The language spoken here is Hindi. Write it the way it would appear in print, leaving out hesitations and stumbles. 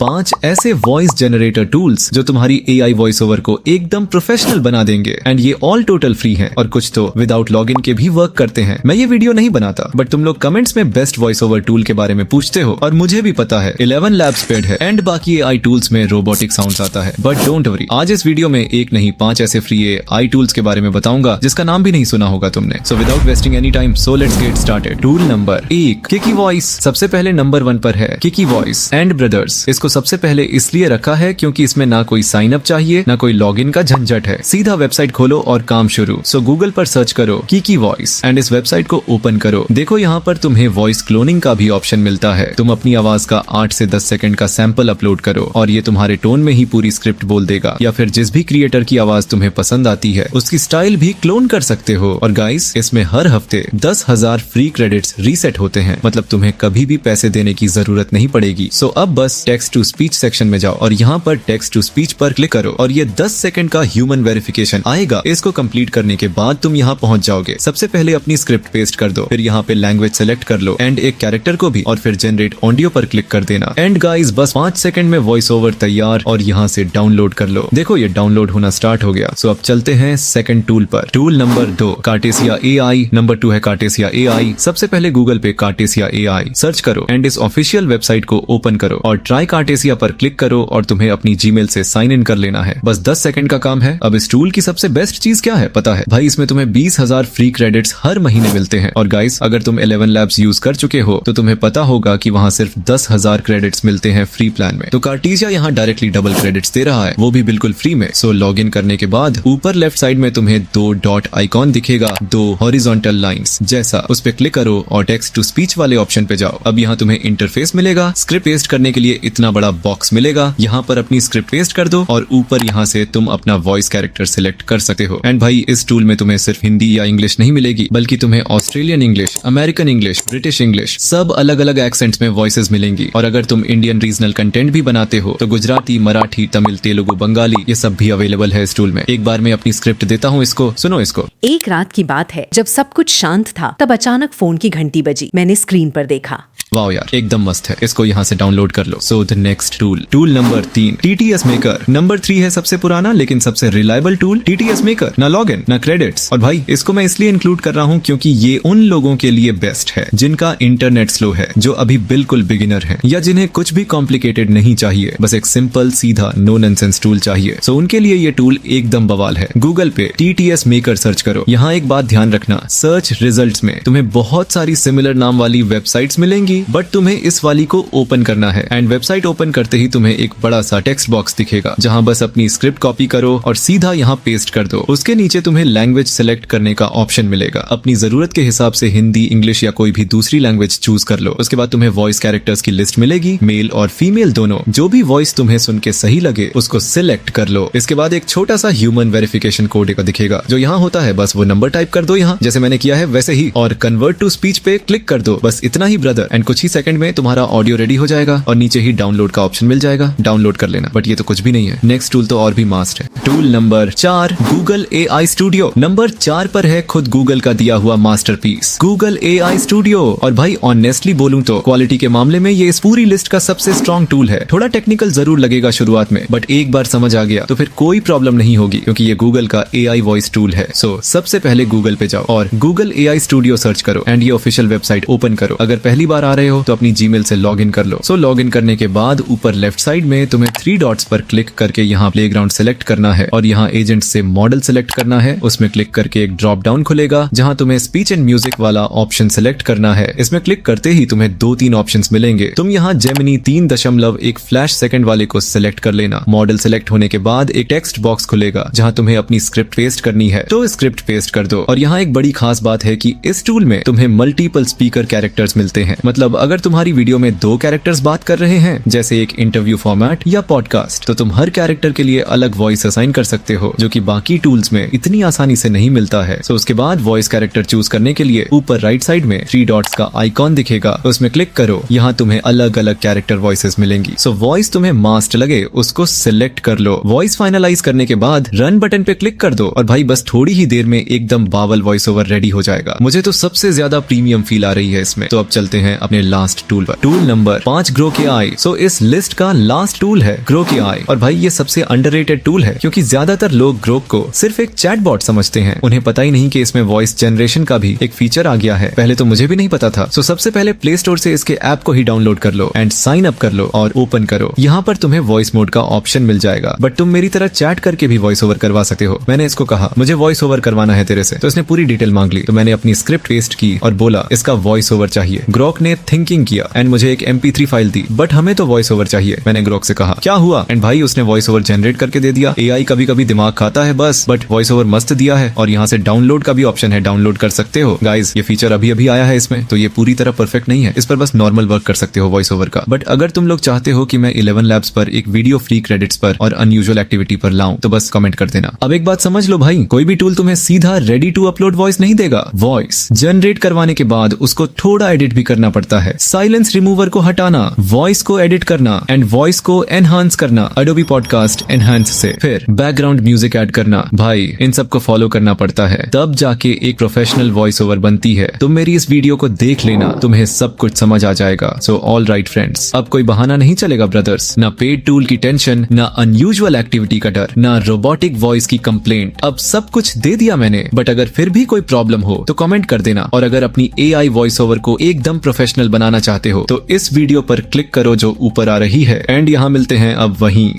5 ऐसे वॉइस जनरेटर टूल्स जो तुम्हारी एआई वॉइस ओवर को एकदम प्रोफेशनल बना देंगे एंड ये ऑल टोटल फ्री हैं और कुछ तो विदाउट लॉगिन के भी वर्क करते हैं। मैं ये वीडियो नहीं बनाता बट तुम लोग कमेंट्स में बेस्ट वॉइस ओवर टूल के बारे में पूछते हो और मुझे भी पता है 11 लैब्स पेड है एंड बाकी एआई टूल्स में रोबोटिक साउंड आता है। बट डोंट वरी, आज इस वीडियो में एक नहीं 5 ऐसे फ्री एआई टूल्स के बारे में बताऊंगा जिसका नाम भी नहीं सुना होगा तुमने। So without wasting any time, so let's get started. Tool number 1, Kiki voice. सबसे पहले नंबर 1 पर है किकी वॉइस एंड ब्रदर्स। इसको सबसे पहले इसलिए रखा है क्योंकि इसमें ना कोई साइन अप चाहिए ना कोई लॉगिन का झंझट है, सीधा वेबसाइट खोलो और काम शुरू। सो गूगल पर सर्च करो किकी वॉइस एंड इस वेबसाइट को ओपन करो। देखो यहाँ पर तुम्हें वॉइस क्लोनिंग का भी ऑप्शन मिलता है। तुम अपनी आवाज का 8 से 10 सेकंड का सैंपल अपलोड करो और ये तुम्हारे टोन में ही पूरी स्क्रिप्ट बोल देगा, या फिर जिस भी क्रिएटर की आवाज तुम्हें पसंद आती है उसकी स्टाइल भी क्लोन कर सकते हो। और गाइस, इसमें हर हफ्ते 10,000 फ्री क्रेडिट्स रीसेट होते हैं, मतलब तुम्हें कभी भी पैसे देने की जरूरत नहीं पड़ेगी। सो अब बस टेक्स्ट टू स्पीच सेक्शन में जाओ और यहाँ पर टेक्स्ट टू स्पीच पर क्लिक करो और ये 10 सेकंड का ह्यूमन वेरिफिकेशन आएगा। इसको कंप्लीट करने के बाद तुम यहाँ पहुंच जाओगे। सबसे पहले अपनी स्क्रिप्ट पेस्ट कर दो, फिर यहाँ पे लैंग्वेज सेलेक्ट कर लो एंड एक कैरेक्टर को भी, और फिर जनरेट ऑडियो पर क्लिक कर देना। एंड गाइस, बस 5 सेकंड में वॉइस ओवर तैयार और यहाँ से डाउनलोड कर लो। देखो ये डाउनलोड होना स्टार्ट हो गया। सो अब चलते हैं सेकंड टूल पर। Tool number 2, Cartesia AI. Number 2 है कार्टेसिया एआई। सबसे पहले गूगल पे कार्टेसिया एआई सर्च करो एंड इस ऑफिशियल वेबसाइट को ओपन करो और ट्राई कार्टेसिया पर क्लिक करो और तुम्हें अपनी जीमेल से साइन इन कर लेना है। बस 10 सेकंड का काम है। अब इस टूल की सबसे बेस्ट चीज क्या है पता है भाई? इसमें तुम्हें 20,000 फ्री क्रेडिट्स हर महीने मिलते हैं। और गाइस, अगर तुम 11 लैब्स यूज कर चुके हो तो तुम्हें पता होगा कि वहाँ सिर्फ 10,000 क्रेडिट्स मिलते हैं फ्री प्लान में। तो कार्टेसिया यहाँ डायरेक्टली डबल क्रेडिट्स दे रहा है, वो भी बिल्कुल फ्री में। सो लॉग इन करने के बाद ऊपर लेफ्ट साइड में तुम्हें 2 डॉट आइकॉन दिखेगा, 2 हॉरिजॉन्टल लाइंस जैसा। उस पे क्लिक करो और टेक्स्ट टू स्पीच वाले ऑप्शन पे जाओ। अब यहाँ तुम्हें इंटरफेस मिलेगा। स्क्रिप्ट पेस्ट करने के लिए इतना बड़ा बॉक्स मिलेगा, यहाँ पर अपनी स्क्रिप्ट पेस्ट कर दो और ऊपर यहाँ से तुम अपना वॉइस कैरेक्टर सिलेक्ट कर सकते हो। एंड भाई, इस टूल में तुम्हें सिर्फ हिंदी या इंग्लिश नहीं मिलेगी बल्कि तुम्हें Australian English, American English, British English, सब अलग अलग एक्सेंट्स में वॉइसेस मिलेंगी। और अगर तुम इंडियन रीजनल कंटेंट भी बनाते हो तो गुजराती, मराठी, तमिल, तेलुगु, बंगाली, ये सब भी अवेलेबल है इस टूल में। एक बार मैं अपनी स्क्रिप्ट देता हूँ, इसको सुनो। इसको एक रात की बात है, जब सब कुछ शांत था तब अचानक फोन की घंटी बजी। मैंने स्क्रीन पर देखा। वाओ यार, एकदम मस्त है। इसको यहाँ से डाउनलोड कर लो। So the next tool, tool number 3, TTS maker. Number 3 है सबसे पुराना लेकिन सबसे रिलायबल टूल, TTS मेकर। ना लॉगिन ना क्रेडिट्स। और भाई, इसको मैं इसलिए इंक्लूड कर रहा हूँ क्योंकि ये उन लोगों के लिए बेस्ट है जिनका इंटरनेट स्लो है, जो अभी बिल्कुल बिगिनर है, या जिन्हें कुछ भी कॉम्प्लिकेटेड नहीं चाहिए, बस एक सिंपल सीधा नो नॉनसेंस टूल चाहिए। सो उनके लिए ये टूल एकदम बवाल है। गूगल पे TTS मेकर सर्च करो। यहाँ एक बात ध्यान रखना, सर्च रिजल्ट्स में तुम्हें बहुत सारी सिमिलर नाम वाली वेबसाइट्स मिलेंगी, बट तुम्हें इस वाली को ओपन करना है। एंड वेबसाइट ओपन करते ही तुम्हें एक बड़ा सा टेक्स्ट बॉक्स दिखेगा जहां बस अपनी स्क्रिप्ट कॉपी करो और सीधा यहाँ पेस्ट कर दो। उसके नीचे तुम्हें लैंग्वेज सेलेक्ट करने का ऑप्शन मिलेगा। अपनी जरूरत के हिसाब से हिंदी, इंग्लिश या कोई भी दूसरी लैंग्वेज चूज कर लो। उसके बाद तुम्हें वॉइस कैरेक्टर्स की लिस्ट मिलेगी, मेल और फीमेल दोनों। जो भी वॉइस तुम्हें सुन के सही लगे उसको सिलेक्ट कर लो। इसके बाद एक छोटा सा ह्यूमन वेरिफिकेशन कोड का दिखेगा। जो यहाँ होता है बस वो नंबर टाइप कर दो यहाँ, जैसे मैंने किया है वैसे ही, और कन्वर्ट टू स्पीच पे क्लिक कर दो। बस इतना ही ब्रदर, एंड कुछ ही सेकंड में तुम्हारा ऑडियो रेडी हो जाएगा और नीचे ही डाउनलोड का ऑप्शन मिल जाएगा। डाउनलोड कर लेना। बट ये तो कुछ भी नहीं है। नेक्स्ट टूल तो और भी मास्ट है। Tool number 4, Google AI studio. Number 4 पर है खुद गूगल का दिया हुआ मास्टरपीस, गूगल AI स्टूडियो। और भाई ऑनेस्टली बोलूं तो क्वालिटी के मामले में ये इस पूरी लिस्ट का सबसे स्ट्रॉन्ग टूल है। थोड़ा टेक्निकल जरूर लगेगा शुरुआत में, बट एक बार समझ आ गया तो फिर कोई प्रॉब्लम नहीं होगी क्योंकि ये गूगल का AI वॉइस टूल है। सो सबसे पहले गूगल पे जाओ और गूगल AI स्टूडियो सर्च करो एंड ये ऑफिशियल वेबसाइट ओपन करो। अगर पहली बार आ रहे हो तो अपनी जीमेल से लॉग इन कर लो। सो लॉग इन करने के बाद ऊपर लेफ्ट साइड में तुम्हें 3 डॉट्स पर क्लिक करके यहाँ प्लेग्राउंड सेलेक्ट करना है और यहाँ एजेंट से मॉडल सेलेक्ट करना है। उसमें क्लिक करके एक ड्रॉप डाउन खुलेगा जहाँ तुम्हें स्पीच एंड म्यूजिक वाला ऑप्शन सेलेक्ट करना है। इसमें क्लिक करते ही तुम्हें 2-3 ऑप्शंस मिलेंगे। तुम यहाँ जेमिनी 3.1 फ्लैश सेकंड वाले को सिलेक्ट कर लेना। मॉडल सेलेक्ट होने के बाद एक टेक्स्ट बॉक्स खुलेगा जहाँ तुम्हें अपनी स्क्रिप्ट पेस्ट करनी है, तो स्क्रिप्ट पेस्ट कर दो। और यहाँ एक बड़ी खास बात है कि इस टूल में तुम्हें मल्टीपल स्पीकर कैरेक्टर्स मिलते हैं। मतलब अगर तुम्हारी वीडियो में 2 कैरेक्टर्स बात कर रहे हैं, जैसे एक इंटरव्यू फॉर्मेट या पॉडकास्ट, तो तुम हर कैरेक्टर के लिए अलग वॉइस असाइन कर सकते हो, जो कि बाकी टूल्स में इतनी आसानी से नहीं मिलता है। सो उसके बाद वॉइस कैरेक्टर चूज करने के लिए ऊपर राइट साइड में 3 डॉट्स का आइकॉन दिखेगा, उसमें क्लिक करो। यहाँ तुम्हें अलग अलग कैरेक्टर वॉइसेस मिलेंगी। सो वॉइस तुम्हें मास्ट लगे उसको सिलेक्ट कर लो। वॉइस फाइनलाइज करने के बाद रन बटन पे क्लिक कर दो और भाई बस थोड़ी ही देर में एकदम बावल वॉइस ओवर रेडी हो जाएगा। मुझे तो सबसे ज्यादा प्रीमियम फील आ रही है इसमें। तो अब चलते हैं अपने अपने लास्ट टूल पर। टूल नंबर 5 ग्रो के आई। सो इस लिस्ट का लास्ट टूल है ग्रो के आई। और भाई ये सबसे अंडररेटेड टूल है क्योंकि ज्यादातर लोग ग्रोक को सिर्फ एक चैटबॉट समझते हैं। उन्हें पता ही नहीं कि इसमें वॉइस जनरेशन का भी एक फीचर आ गया है। पहले तो मुझे भी नहीं पता था। सो सबसे पहले प्ले स्टोर से इसके ऐप को ही डाउनलोड कर लो एंड साइन अप कर लो और ओपन करो। यहाँ पर तुम्हें वॉइस मोड का ऑप्शन मिल जाएगा, बट तुम मेरी तरह चैट करके भी वॉइस ओवर करवा सकते हो। मैंने इसको कहा मुझे वॉइस ओवर करवाना है तेरे से, तो इसने पूरी डिटेल मांग ली। तो मैंने अपनी स्क्रिप्ट पेस्ट की और बोला इसका वॉइस ओवर चाहिए। ग्रोक ने थिंकिंग किया एंड मुझे एक MP3 फाइल दी, बट हमें तो वॉइस ओवर चाहिए। मैंने ग्रोक से कहा क्या हुआ, एंड भाई उसने वॉइस ओवर जनरेट करके दे दिया। AI कभी कभी दिमाग खाता है बस, बट वॉइस ओवर मस्त दिया है। और यहाँ से डाउनलोड का भी ऑप्शन है, डाउनलोड कर सकते हो। गाइस ये फीचर अभी अभी आया है इसमें, तो ये पूरी तरह परफेक्ट नहीं है। इस पर बस नॉर्मल वर्क कर सकते हो वॉइस ओवर का। बट अगर तुम लोग चाहते हो कि मैं 11 लैब्स पर एक वीडियो फ्री क्रेडिट्स पर और अनयूजुअल एक्टिविटी पर लाऊं, तो बस कमेंट कर देना। अब एक बात समझ लो भाई, कोई भी टूल तुम्हें सीधा रेडी टू अपलोड वॉइस नहीं देगा। वॉइस जनरेट करवाने के बाद उसको थोड़ा एडिट भी करना पड़ता है। साइलेंस रिमूवर को हटाना, वॉइस को एडिट करना एंड वॉइस को एनहांस करना Adobe Podcast Enhance से, फिर बैकग्राउंड म्यूजिक ऐड करना। भाई इन सब को फॉलो करना पड़ता है, तब जाके एक प्रोफेशनल वॉइस ओवर बनती है। तुम मेरी इस वीडियो को देख लेना, तुम्हें सब कुछ समझ आ जाएगा। सो ऑल राइट फ्रेंड्स, अब कोई बहाना नहीं चलेगा ब्रदर्स। ना पेड टूल की टेंशन, ना अनयूजुअल एक्टिविटी का डर, ना रोबोटिक वॉइस की कंप्लेंट। अब सब कुछ दे दिया मैंने, बट अगर फिर भी कोई प्रॉब्लम हो तो कमेंट कर देना। और अगर अपनी AI वॉइस ओवर को एकदम प्रोफेशनल बनाना चाहते हो तो इस वीडियो पर क्लिक करो जो ऊपर आ रही है, एंड यहाँ मिलते हैं अब वहीं।